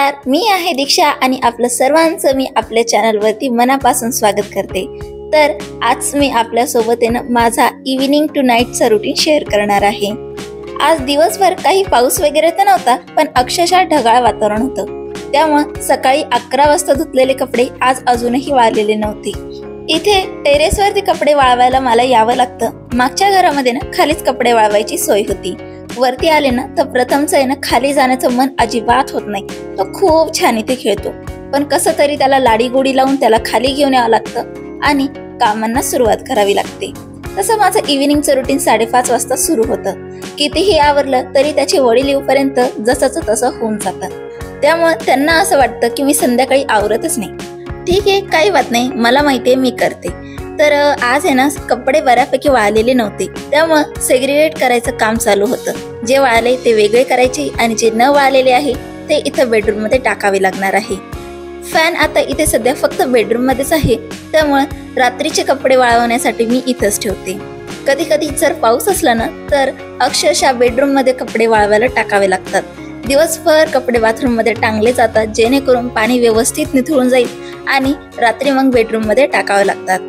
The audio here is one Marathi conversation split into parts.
नमस्कार, मी आहे दीक्षा आणि आपलं सर्वांचं मी आपल्या चॅनलवरती मनापासून स्वागत करते। तर आज मी आपल्यासोबत माझा इव्हिनिंग टू नाईटचा रुटीन शेअर करणार आहे। आज दिवसभर काही पाऊस वगैरे तर नव्हता, पण अक्षरशः ढगाळ वातावरण होतं। त्यामुळे सकाळी 11 वाजता धुतलेले कपडे आज अजूनही वाळलेले नव्हते। इथे टेरेसवरती कपडे वाळवायला मला यावं लागतं। मागच्या घरामध्ये खालीच कपडे वाळवायची सोय होती। वरती आले तर प्रथमचं खाली जाण्याचं मन अजिबात होत नाही। तो खूप छान इथे खेळतो, पण कसं तरी त्याला लाडी गोडी लावून त्याला खाली घेऊन यावं लागतं आणि कामांना सुरुवात करावी लागते। तसं माझं इव्हिनिंगचं रुटीन 5:30 वाजता सुरू होतं। कितीही आवरलं तरी त्याचे वडील येऊपर्यंत जसंच तसं होऊन जातं। त्यामुळे त्यांना असं वाटतं की मी संध्याकाळी आवरतच नाही। ठीक आहे, काही बात नाही, मला माहिती आहे मी करते। तर आज कपडे बऱ्यापैकी वाळलेले नव्हते, त्यामुळे सेग्रिगेट करायचं काम चालू होतं। जे वाळले ते वेगळे करायचे आणि जे न वाळलेले आहे ते इथं बेडरूम मध्ये टाकावे लागणार आहे। फॅन आता इथे सध्या फक्त बेडरूम मध्येच आहे, त्यामुळे रात्रीचे कपडे वाळवण्यासाठी मी इथंच ठेवते। कधी कधी जर पाऊस असला तर अक्षरशः बेडरूम मध्ये कपडे वाळवायला टाकावे लागतात। दिवसभर कपडे बाथरूम मध्ये टांगले जातात, जेणेकरून पाणी व्यवस्थित निथळून जाईल आणि रात्री मग बेडरूम मध्ये टाकावे लागतात।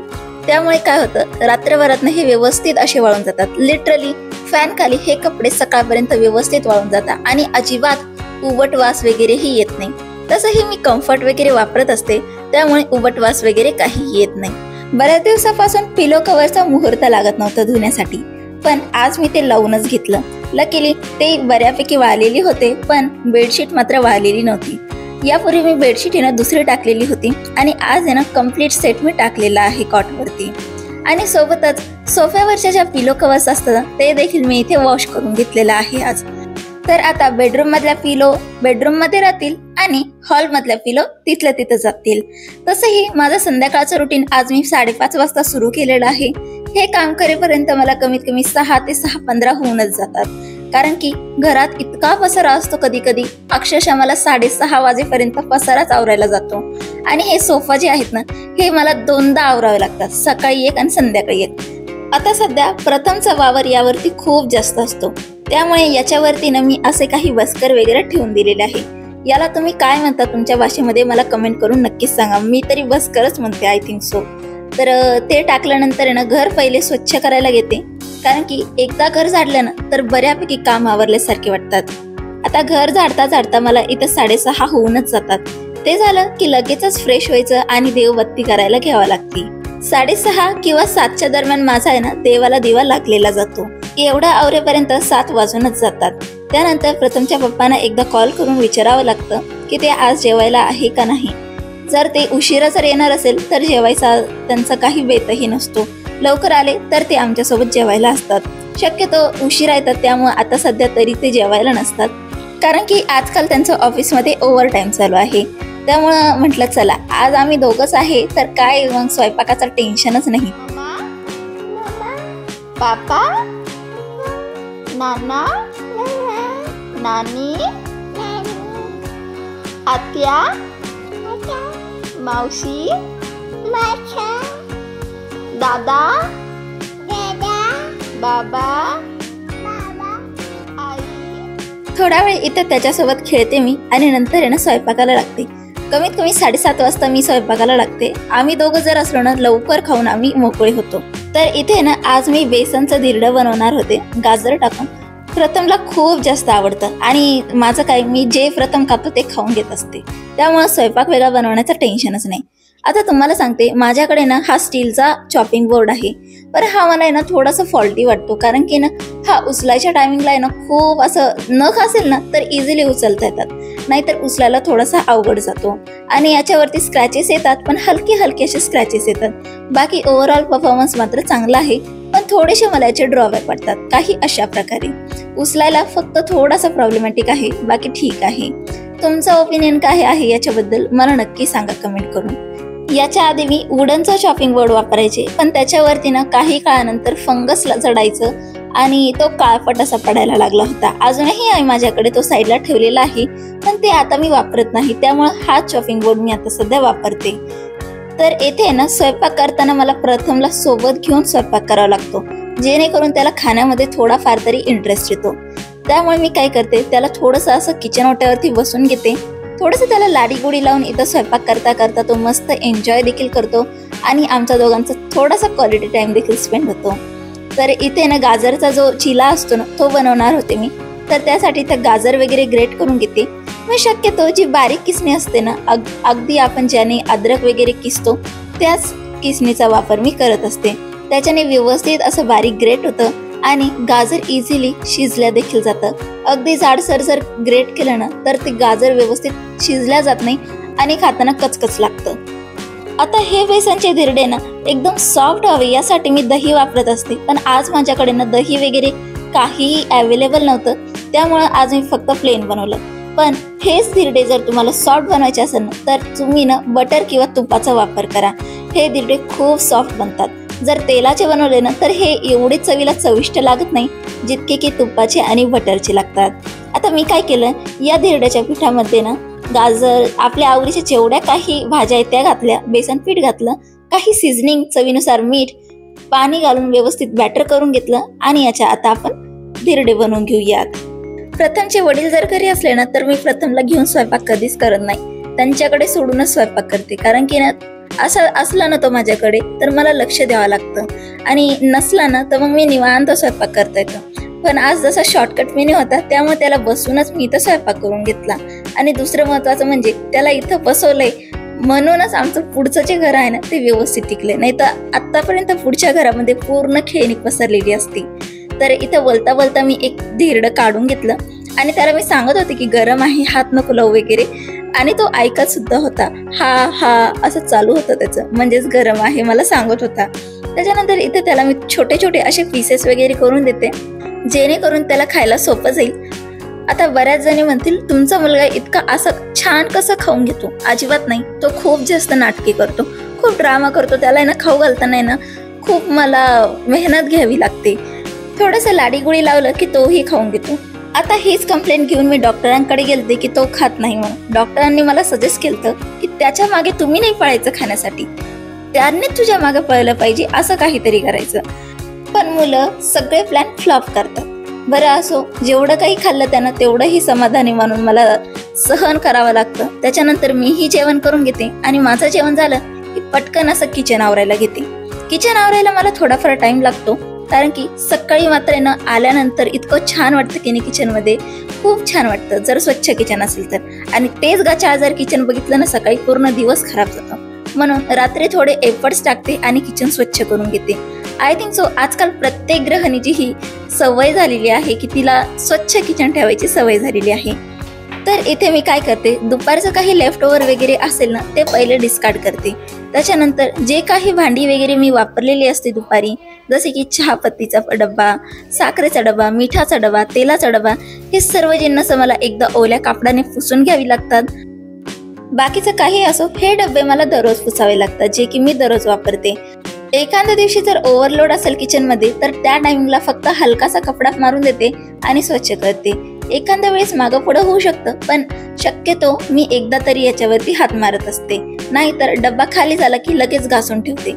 त्यामुळे काय होतं, रात्रभरात हे व्यवस्थित असे वाळून जातात। लिटरली फॅन खाली हे कपडे सकाळपर्यंत व्यवस्थित वाळून जातात आणि अजिबात उबट वास वगैरेही येत नाही। तसंही मी कम्फर्ट वगैरे वापरत असते, त्यामुळे उबट वास वगैरे काही येत नाही। बऱ्याच दिवसापासून पिलो कव्हरचा मुहूर्त लागत नव्हता धुण्यासाठी, पण आज मी ते लावूनच घेतलं। लकीली ते बऱ्यापैकी वाळलेली होते, पण बेडशीट मात्र वाळलेली नव्हती। यापूर्वी मी बेडशीट दुसरी टाकलेली होती आणि आज कम्प्लीट सेट मी टाकलेला आहे कॉटवरती। आणि सोबतच सोफ्यावरच्या ज्या पिलो कव्हर्स असतात ते देखील मी इथे वॉश करून घेतलेला आहे आज। तर आता बेडरूम मधल्या पिलो बेडरूम मध्ये राहतील आणि हॉल मधल्या पिलो तिथल्या तिथं जातील। तसंही माझं संध्याकाळचं रुटीन आज मी 5:30 वाजता सुरू केलेलं आहे। हे काम करेपर्यंत मला कमीत कमी 6 ते 6:15 होऊनच जातात, कारण की घरात इतका पसारा असतो। कधी कधी अक्षरशः मला 6:30 वाजेपर्यंत पसाराच आवरायला जातो। आणि हे सोफा जे आहेत हे मला 2दा आवरावे लागतात, सकाळी एक आणि संध्याकाळी एक। आता सध्या प्रथमचा वावर यावरती खूप जास्त असतो, त्यामुळे याच्यावरती मी असे काही बस्कर वगैरे ठेवून दिलेले आहे। याला तुम्ही काय म्हणता तुमच्या भाषेमध्ये मला कमेंट करून नक्कीच सांगा। मी तरी बस्करच म्हणते, आय थिंक सो। तर ते टाकल्यानंतर घर पहिले स्वच्छ करायला घेते, कारण की एकदा घर झाडलं तर बऱ्यापैकी काम आवरल्यासारखे वाटतात। आता घर झाडता झाडता मला इथं 6:30 होऊनच जातात। ते झालं की लगेचच फ्रेश व्हायचं आणि देवबत्ती करायला घ्यावा लागते। 6:30 किंवा 7च्या दरम्यान माझा देवाला दिवा लागलेला जातो। एवढा आवरेपर्यंत 7 वाजूनच जातात। त्यानंतर प्रथमच्या पप्पांना एकदा कॉल करून विचारावं लागतं की ते आज जेवायला आहे का नाही। जर ते उशिरा जर येणार असेल तर जेवायचा त्यांचा काही बेतही नसतो। लवकर आले तर ते आमच्यासोबत जेवायला असतात। शक्यतो उशिरा येतात, त्यामुळे आता सध्या तरी ते जेवायला नसतात, कारण की आजकाल त्यांचं ऑफिसमध्ये ओव्हर टाइम चालू आहे। त्यामुळं म्हटलं चला आज आम्ही दोघंच आहे तर काय मग स्वयंपाकाचं टेन्शनच नाही। पापा, नाना, नानी, आत्या, मावशी, दादा, बाबा, आई। थोडा वेळ इथं त्याच्यासोबत खेळते मी आणि नंतर स्वयंपाकाला लागते। कमीत कमी 7:30 वाजता मी स्वयंपाकाला लागते। आम्ही दोघं जर असलो लवकर खाऊन आम्ही मोकळे होतो। तर इथे आज मी बेसनचं धिरडं बनवणार होते, गाजर टाकून। प्रथमला खूप जास्त आवडतं आणि माझं काय, मी जे प्रथम खातो ते खाऊन घेत असते, त्यामुळे स्वयंपाक वेगळा बनवण्याचं टेन्शनच नाही। आता तुम्हाला सांगते, माझ्याकडे हा स्टीलचा चॉपिंग बोर्ड आहे, पण हा मला थोडासा फॉल्टी वाटतो, कारण की हा उचलायच्या टायमिंगला खूप असं नख असेल तर इझिली उचलता येतात, नाहीतर उचलायला थोडासा अवघड जातो। आणि याच्यावरती स्क्रॅचेस येतात, पण हलके हलके असे स्क्रॅचेस येतात। बाकी ओव्हरऑल परफॉर्मन्स मात्र चांगला आहे, पण थोडेसे मला याचे ड्रॉबॅक वाटतात काही अशा प्रकारे। उचलायला फक्त थोडासा प्रॉब्लेमॅटिक आहे, बाकी ठीक आहे। तुमचं ओपिनियन काय आहे याच्याबद्दल मला नक्की सांगा कमेंट करून। याच्या आधी मी वुडनचा चॉपिंग बोर्ड वापरायचे, पण त्याच्यावरती काही काळानंतर फंगसला चढायचं आणि तो काळपट असा पडायला लागला होता। अजूनही आहे माझ्याकडे, तो साईडला ठेवलेला आहे, पण ते आता मी वापरत नाही, त्यामुळे हा चॉपिंग बोर्ड मी आता सध्या वापरते। तर येथे स्वयंपाक करताना मला प्रथमला सोबत घेऊन स्वयंपाक करावा लागतो, जेणेकरून त्याला खाण्यामध्ये थोडाफार तरी इंटरेस्ट येतो। त्यामुळे मी काय करते, त्याला थोडंसं असं किचन ओट्यावरती बसून घेते थोडंसं त्याला लाडीगुडी लावून इथं स्वयंपाक करता करता तो मस्त एन्जॉय देखील करतो आणि आमच्या दोघांचा थोडासा क्वालिटी टाइम देखील स्पेंड होतो. तर इथे ना गाजरचा जो चिला असतो ना तो बनवणार होते मी. तर त्यासाठी इथं गाजर वगैरे ग्रेट करून घेते. मग शक्यतो जी बारीक किसणी असते ना अगदी आपण ज्याने अद्रक वगैरे किसतो त्याच किसणीचा वापर मी करत असते. त्याच्याने व्यवस्थित असं बारीक ग्रेट होतं आणि गाजर इझिली शिजल्या देखील जातं. अगदी जाडसर जर ग्रेट केलं ना तर ते गाजर व्यवस्थित शिजल्या जात नाही आणि खाताना कचकच लागतं. आता हे बेसनचे धिरडे ना एकदम सॉफ्ट व्हावे यासाठी मी दही वापरत असते. पण आज माझ्याकडे ना दही वगैरे काहीही अवेलेबल नव्हतं, त्यामुळं आज मी फक्त प्लेन बनवलं. पण हेच धिरडे जर तुम्हाला सॉफ्ट बनवायचे असेल ना तर तुम्ही ना बटर किंवा तुपाचा वापर करा. हे धिरडे खूप सॉफ्ट बनतात. जर तेलाचे बनवले ना तर हे एवढे चवीला चविष्ट लागत नाही जितके की तुपाचे आणि बटरचे लागतात. आता मी काय केलं, या धिरड्याच्या पिठामध्ये ना गाजर, आपल्या आवडीच्या जेवढ्या काही भाज्या आहेत त्या घातल्या, बेसन पीठ घातलं, काही सीझनिंग चवीनुसार मीठ, पाणी घालून व्यवस्थित बॅटर करून घेतलं आणि याच्या आता आपण धिरडे बनवून घेऊयात. प्रथमचे वडील जर घरी असले ना तर मी प्रथमला घेऊन स्वयंपाक कधीच करत नाही, त्यांच्याकडे सोडूनच स्वयंपाक करते. कारण की ना असं असलं ना तो माझ्याकडे तर मला लक्ष द्यावं लागतं आणि नसला ना तर मग मी निवांत स्वयंपाक करता येतो. पण आज जसा शॉर्टकट मेन्यू होता त्यामुळे त्याला बसूनच मी इथं स्वयंपाक करून घेतला. आणि दुसरं महत्त्वाचं म्हणजे त्याला इथं बसवलंय म्हणूनच आमचं पुढचं जे घर आहे ना ते व्यवस्थित टिकले. नाही तर आतापर्यंत पुढच्या घरामध्ये पूर्ण खेळणी पसरलेली असती. तर इथं बोलता बोलता मी एक धिरडं काढून घेतलं आणि त्याला मी सांगत होते की गरम आहे, हात नको लावू वगैरे, आणि तो ऐकत सुद्धा होता. हा असं चालू होतं त्याचं, म्हणजेच गरम आहे मला सांगत होता. त्याच्यानंतर इथे त्याला मी छोटे छोटे असे पीसेस वगैरे करून देते जेणेकरून त्याला खायला सोपं जाईल. आता बऱ्याच जणी म्हणतील तुमचा मुलगा इतका असं छान कसं खाऊन घेतो. अजिबात नाही, तो खूप जास्त नाटकी करतो, खूप ड्रामा करतो. त्याला ना खाऊ घालताना ना खूप मला मेहनत घ्यावी लागते. थोडंसं लाडीगुडी लावलं की तोही खाऊन घेतो. आता हीच कंप्लेंट घेऊन मी डॉक्टरांकडे गेलते की तो खात नाही म्हणून. डॉक्टरांनी मला सजेस्ट केलं की त्याच्या मागे तुम्ही नाही पळायचं खाण्यासाठी, त्याने तुझ्या मागे पळलं पाहिजे, असं काहीतरी करायचं. पण मुलं सगळे प्लॅन फ्लॉप करतात. बरं असो, जेवढं काही खाल्लं त्यानं तेवढंही समाधानी मानून मला सहन करावं लागतं. त्याच्यानंतर मीही जेवण करून घेते आणि माझं जेवण झालं की पटकन असं किचन आवरायला घेते. किचन आवरायला मला थोडाफार टाइम लागतो कारण की सकाळी मात्र ना आल्यानंतर इतकं छान वाटतं की नाही, किचनमध्ये खूप छान वाटतं जर स्वच्छ किचन असेल तर. आणि तेच गाच्या जर किचन बघितलं ना सकाळी पूर्ण दिवस खराब जातो. म्हणून रात्री थोडे एफर्ट्स टाकते आणि किचन स्वच्छ करून घेते. आय थिंक सो आजकाल प्रत्येक गृहिणीची ही सवय झालेली आहे की तिला स्वच्छ किचन ठेवायची सवय झालेली आहे. तर इथे मी काय करते, दुपारचं काही लेफ्ट ओव्हर वगैरे असेल ना ते पहिले डिस्कार्ड करते. त्याच्यानंतर जे काही भांडी वगैरे मी वापरलेली असते दुपारी, जसे की चहापत्तीचा डब्बा, साखरेचा डबा, मिठाचा डबा, तेलाचा डबा, हे सर्व जिन्नस मला एकदा ओल्या कापडाने पुसून घ्यावी लागतात. बाकीचं काही असो, हे डबे मला दररोज पुसावे लागतात जे की मी दररोज वापरते. एखाद्या दिवशी जर ओव्हरलोड असेल किचनमध्ये तर त्या टाइमिंगला फक्त हलकासा कपडा मारून देते आणि स्वच्छ करते. एखाद्या वेळेस मागं पुढं होऊ शकतं, पण शक्यतो मी एकदा तरी याच्यावरती हात मारत असते. नाहीतर डब्बा खाली झाला की लगेच घासून ठेवते.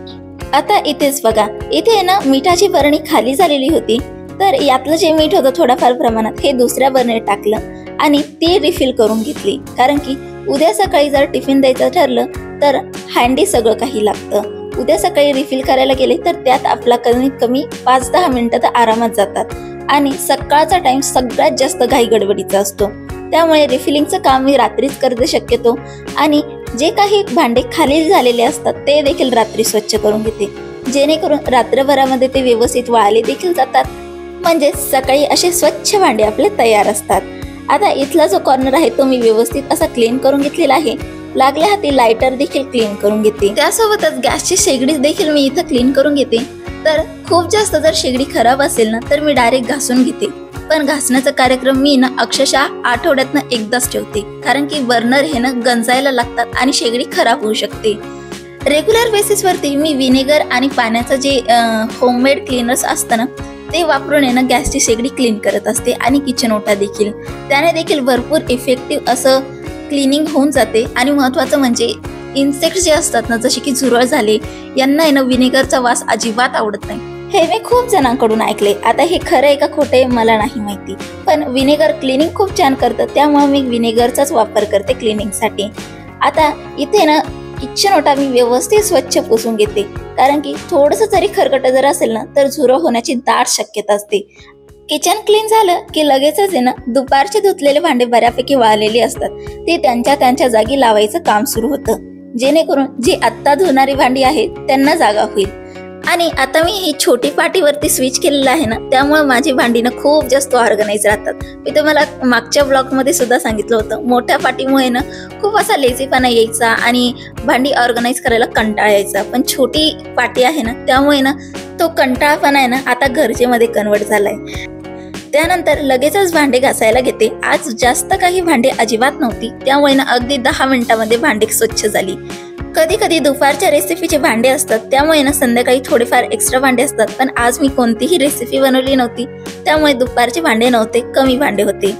आता इथेच बघा, इथे ना मिठाची बरणी खाली झालेली होती. तर यातलं जे मीठ होतं थोड्याफार प्रमाणात हे दुसऱ्या बरणीत टाकलं आणि ती रिफिल करून घेतली. कारण की उद्या सकाळी जर टिफिन द्यायचं ठरलं तर हँडी सगळं काही लागतं. उद्या सकाळी रिफिल करायला गेले तर त्यात आपला कमीत कमी 5-10 मिनिटं तर आरामात जातात. आणि सकाळचा टाइम सगळ्यात जास्त घाई गडबडीचा असतो. त्यामुळे रिफिलिंगचं काम मी रात्रीच करते शक्यतो. आणि जे काही भांडे खाली झालेले असतात ते देखील रात्री स्वच्छ करून घेते, जेणेकरून रात्रभरामध्ये ते व्यवस्थित वाळले देखील जातात. म्हणजे सकाळी असे स्वच्छ भांडे आपले तयार असतात. आता इथला जो कॉर्नर आहे तो मी व्यवस्थित असा क्लीन करून घेतलेला आहे. लागल्या हाती लायटर देखील क्लीन करून घेते. त्यासोबतच गॅसची शेगडी देखील मी इथं क्लीन करून घेते. तर खूप जास्त जर शेगडी खराब असेल ना तर मी डायरेक्ट घासून घेते. पण घासण्याचा कार्यक्रम मी ना अक्षरशः आठवड्यातनं एकदाच ठेवते, कारण की बर्नर हे ना गंजायला लागतात आणि शेगडी खराब होऊ शकते. रेग्युलर बेसिसवरती मी विनेगर आणि पाण्याचं जे होममेड क्लीनर्स असतं ना ते वापरून आहे ना गॅसची शेगडी क्लीन करत असते आणि किचन ओटा देखील. त्याने देखील भरपूर इफेक्टिव्ह असं क्लिनिंग होऊन जाते. आणि महत्त्वाचं म्हणजे इन्सेक्ट जे असतात ना, जसे की झुरळ झाले, यांना आहे ना विनेगरचा वास अजिबात आवडत नाही. हे मी खूप जणांकडून ऐकले. आता हे खरं आहे का खोटं आहे मला नाही माहिती, पण विनेगर क्लिनिंग खूप छान करतं, त्यामुळे मी विनेगरचाच वापर करते क्लिनिंगसाठी. आता इथे ना किचन ओटा मी व्यवस्थित स्वच्छ पुसून घेते, कारण की थोडंसं जरी खरकट जर असेल ना तर झुरळ होण्याची दाट शक्यता असते. किचन क्लीन झालं की लगेचच आहे ना दुपारचे धुतलेले भांडे बऱ्यापैकी वाळलेली असतात, ते त्यांच्या जागी लावायचं काम सुरू होतं, जेणेकरून जी आत्ता धुणारी भांडी आहेत त्यांना जागा होईल. आणि आता मी ही छोटी पाटीवरती स्विच केलेलं आहे ना, त्यामुळे माझी भांडी ना खूप जास्त ऑर्गनाइज राहतात. मी तुम्हाला मागच्या ब्लॉगमध्ये सुद्धा सांगितलं होतं, मोठ्या पाटीमुळे ना खूप असा लेझीपणा यायचा आणि भांडी ऑर्गनाइज करायला कंटाळा यायचा. पण छोटी पाटी आहे ना, त्यामुळे ना तो कंटाळापणा आहे ना आता गरजेमध्ये कन्वर्ट झालाय. त्यानंतर लगेचच भांडे घासायला घेते. आज जास्त काही भांडे अजिबात नव्हती, त्यामुळे ना अगदी 10 मिनिटांमध्ये भांडी स्वच्छ झाली. कधी कधी दुपारच्या रेसिपीचे भांडे असतात, त्यामुळे ना संध्याकाळी थोडेफार एक्स्ट्रा भांडे असतात. पण आज मी कोणतीही रेसिपी बनवली नव्हती, त्यामुळे दुपारचे भांडे नव्हते, कमी भांडे होते.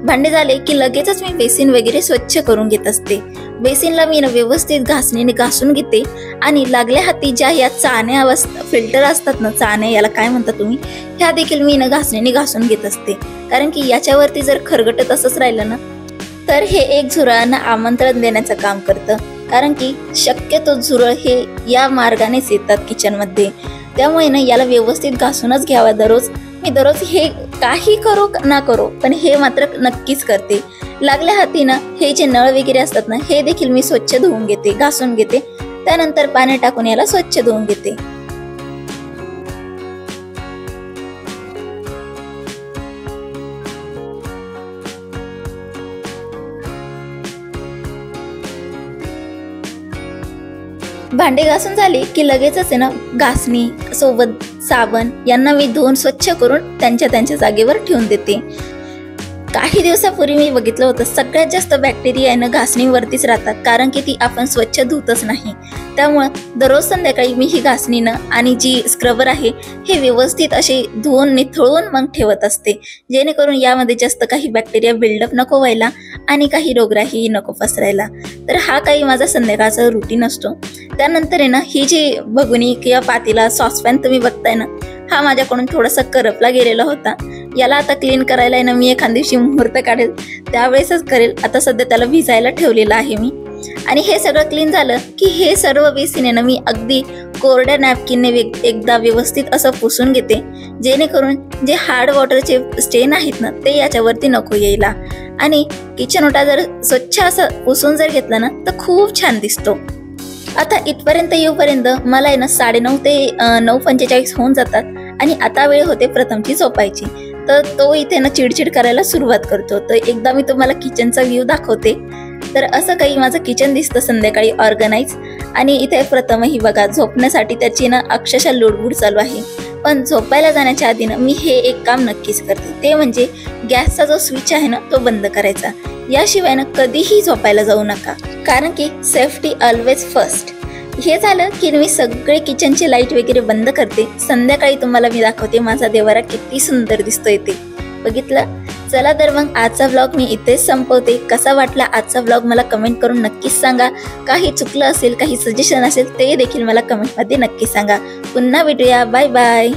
भांडे झाले की लगेचच मी बेसिन वगैरे स्वच्छ करून घेत असते. बेसिनला मी ना व्यवस्थित घासणीने घासून घेते आणि लागल्या हाती ज्या या चाण्या फिल्टर असतात ना, चाण्या याला काय म्हणता तुम्ही, ह्या देखील मी ना घासणीने घासून घेत असते. कारण की याच्यावरती जर खरगट तसंच राहिलं ना तर हे एक झुरळांना आमंत्रण देण्याचं काम करतं. कारण की शक्यतो झुरळ हे या मार्गानेच येतात किचनमध्ये, त्यामुळे ना याला व्यवस्थित घासूनच घ्यावा दररोज. मी दररोज हे काही करो ना करो पण हे मात्र नक्कीच करते. लागल्या हाती ना हे जे नळ वगैरे असतात ना हे देखील मी स्वच्छ धुवून घेते, घासून घेते. त्यानंतर पाणी टाकून याला स्वच्छ धुवून घेते. भांडे घासून झाले की लगेचच आहे ना घासणी सोबत साबण यांना मी धुवून स्वच्छ करून त्यांच्या जागेवर ठेवून देते. काही दिवसापूर्वी मी बघितलं होतं, सगळ्यात जास्त बॅक्टेरिया आहे ना घासणीवरतीच राहतात, कारण की ती आपण स्वच्छ धुतच नाही. त्यामुळं दररोज संध्याकाळी मी ही घासणीनं आणि जी स्क्रबर आहे हे व्यवस्थित असे धुवून निथळून मग ठेवत असते, जेणेकरून यामध्ये जास्त काही बॅक्टेरिया बिल्डअप नको व्हायला आणि काही रोगराईही नको पसरायला. तर हा काही माझा संध्याकाळचा रुटीन असतो. त्यानंतर आहे ना ही जी भगुनी किंवा पातेला सॉसपॅन तुम्ही बघताय ना, हा माझ्याकडून थोडासा करपला गेलेला होता. याला आता क्लीन करायला आहे ना मी एखाद दिवशी मुहूर्त काढेल त्यावेळेसच करेल. आता सध्या त्याला भिजायला ठेवलेलं आहे मी. आणि हे सगळं क्लीन झालं की हे सर्व बेसिन आहे ना मी अगदी कोरड्या नॅपकिनने एकदा व्यवस्थित असं पुसून घेते, जेणेकरून जे हार्ड वॉटरचे स्टेन आहेत ना ते याच्यावरती नको यायला. आणि किचन ओटा जर स्वच्छ असं पुसून जर घेतला ना तर खूप छान दिसतो. आता इथपर्यंत येऊपर्यंत मला आहे ना 9:30 ते 9:45 होऊन जातात. आणि आता वेळ होते प्रथमची झोपायची. तर तो इथे ना चिडचिड करायला सुरुवात करतो. तर एकदा मी तुम्हाला किचनचा व्ह्यू दाखवते. तर असं काही माझं किचन दिसतं संध्याकाळी ऑर्गनाइज. आणि इथे प्रथमही बघा झोपण्यासाठी त्याची ना अक्षरशः लुडबुड चालू आहे. पण झोपायला जाण्याच्या आधी ना मी हे एक काम नक्कीच करते, ते म्हणजे गॅसचा जो स्विच आहे ना तो बंद करायचा. याशिवाय ना कधीही झोपायला जाऊ नका, कारण की सेफ्टी ऑलवेज फर्स्ट. हे झालं की मी सगळे किचनचे लाईट वगैरे बंद करते. संध्याकाळी तुम्हाला मी दाखवते माझा देवारा किती सुंदर दिसतोय ते. बघितलं? चला तर मग आजचा व्लॉग मी इथेच संपवते. कसा वाटला आजचा व्लॉग मला कमेंट करून नक्कीच सांगा. काही चुकलं असेल, काही सजेशन असेल ते देखील मला कमेंटमध्ये नक्की सांगा. पुन्हा भेटूया. Bye bye.